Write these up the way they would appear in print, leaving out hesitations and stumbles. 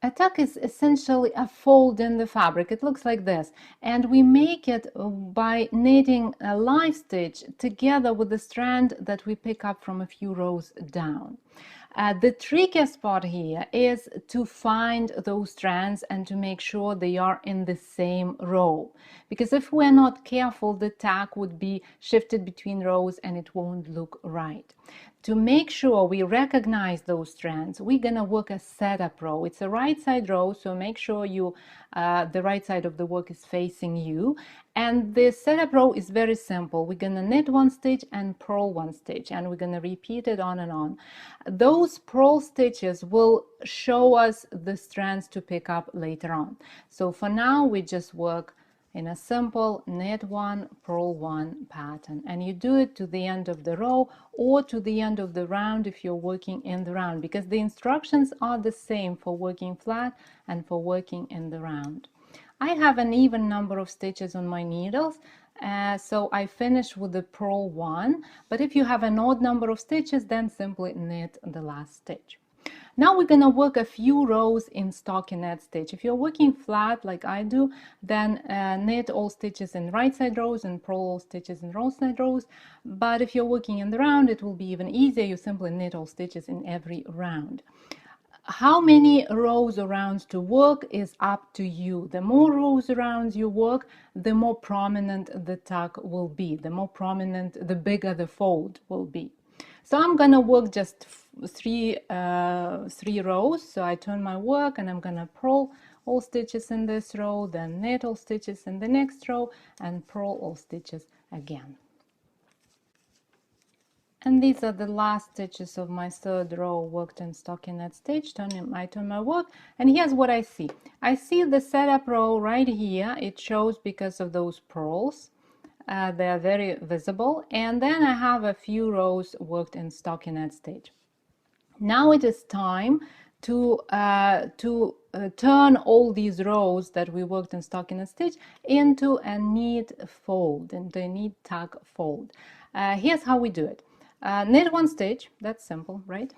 A tuck is essentially a fold in the fabric. It looks like this, and we make it by knitting a live stitch together with the strand that we pick up from a few rows down. The trickiest part here is to find those strands and to make sure they are in the same row, because if we're not careful, the tack would be shifted between rows and it won't look right. To make sure we recognize those strands, we're gonna work a setup row. It's a right side row, so make sure the right side of the work is facing you. And the setup row is very simple. We're gonna knit one stitch and purl one stitch, and we're gonna repeat it on and on. Those purl stitches will show us the strands to pick up later on. So for now, we just work in a simple knit one, purl one pattern, and you do it to the end of the row or to the end of the round if you're working in the round, because the instructions are the same for working flat and for working in the round. I have an even number of stitches on my needles, so I finish with the purl one, but if you have an odd number of stitches, then simply knit the last stitch. Now we're gonna work a few rows in stockinette stitch. If you're working flat like I do, then knit all stitches in right side rows and purl all stitches in wrong side rows. But if you're working in the round, it will be even easier. You simply knit all stitches in every round. How many rows or rounds to work is up to you. The more rows or rounds you work, the more prominent the tuck will be. The more prominent, the bigger the fold will be. So I'm gonna work just three rows. So I turn my work and I'm gonna purl all stitches in this row, then knit all stitches in the next row and purl all stitches again. And these are the last stitches of my third row worked in stockinette stitch. I turn my work, and here's what I see. I see the setup row right here. It shows because of those purls. They are very visible. And then I have a few rows worked in stockinette stitch. Now it is time to turn all these rows that we worked in stockinette stitch into a neat fold, into a neat tuck fold. Here's how we do it. Knit one stitch, that's simple, right?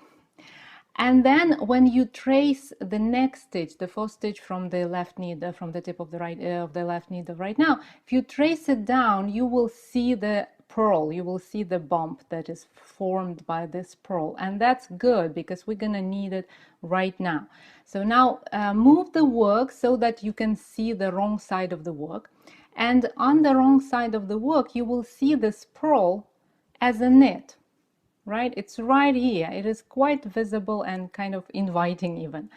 And then when you trace the next stitch, the first stitch from the left needle, from the tip of the left needle right now, if you trace it down, you will see the purl, you will see the bump that is formed by this purl, and that's good because we're gonna need it right now. So now move the work so that you can see the wrong side of the work, and on the wrong side of the work you will see this purl as a knit. Right, it's right here. It is quite visible and kind of inviting even.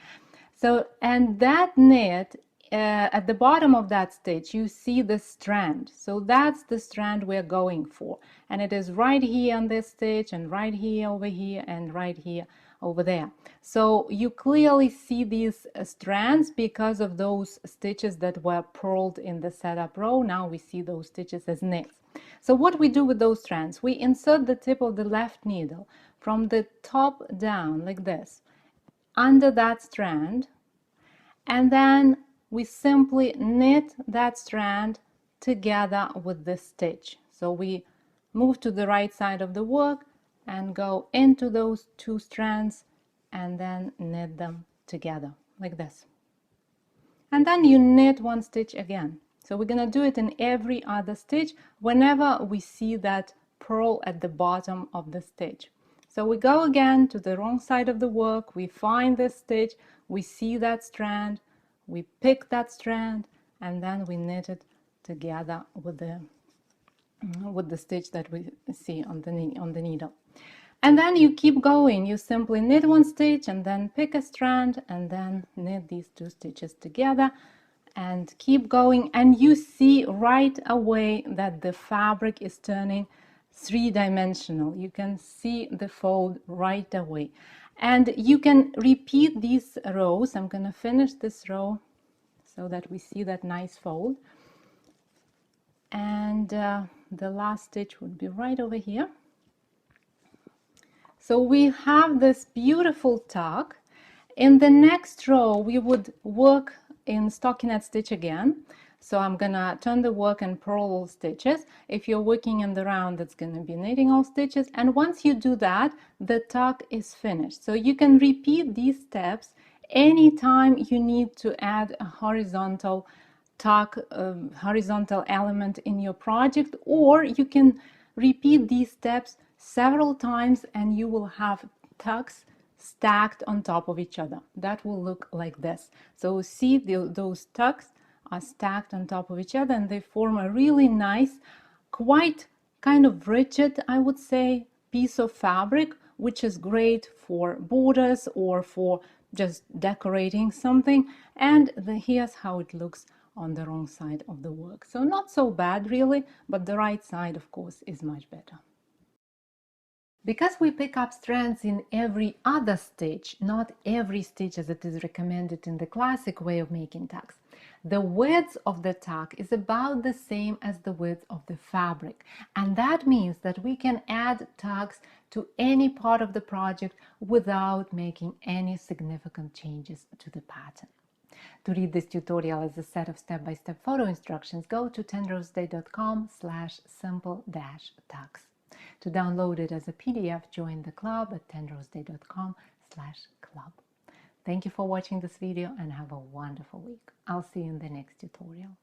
So, and that knit, at the bottom of that stitch, you see the strand. So that's the strand we're going for. And it is right here on this stitch, and right here over here, and right here over there. So you clearly see these strands because of those stitches that were purled in the setup row. Now we see those stitches as knits. So what we do with those strands, we insert the tip of the left needle from the top down like this, under that strand, and then we simply knit that strand together with the stitch. So we move to the right side of the work and go into those two strands and then knit them together like this. And then you knit one stitch again. So we're gonna do it in every other stitch whenever we see that purl at the bottom of the stitch. So we go again to the wrong side of the work, we find this stitch, we see that strand, we pick that strand, and then we knit it together with the stitch that we see on the needle. And then you keep going. You simply knit one stitch and then pick a strand and then knit these two stitches together and keep going. And you see right away that the fabric is turning three-dimensional. You can see the fold right away. And you can repeat these rows. I'm going to finish this row so that we see that nice fold. And the last stitch would be right over here. So we have this beautiful tuck. In the next row, we would work in stockinette stitch again. So I'm gonna turn the work and purl all stitches. If you're working in the round, it's gonna be knitting all stitches. And once you do that, the tuck is finished. So you can repeat these steps Anytime you need to add a horizontal tuck, horizontal element in your project, or you can repeat these steps several times and you will have tucks stacked on top of each other. That will look like this. So see, those tucks are stacked on top of each other and they form a really nice, quite kind of rigid, I would say, piece of fabric, which is great for borders or for just decorating something. And here's how it looks on the wrong side of the work. So not so bad really, but the right side, of course, is much better. Because we pick up strands in every other stitch, not every stitch as it is recommended in the classic way of making tucks, the width of the tuck is about the same as the width of the fabric. And that means that we can add tucks to any part of the project without making any significant changes to the pattern. To read this tutorial as a set of step-by-step photo instructions, go to tenrosday.com/simple-tucks. To download it as a PDF, join the club at tenrosday.com/club. Thank you for watching this video and have a wonderful week. I'll see you in the next tutorial.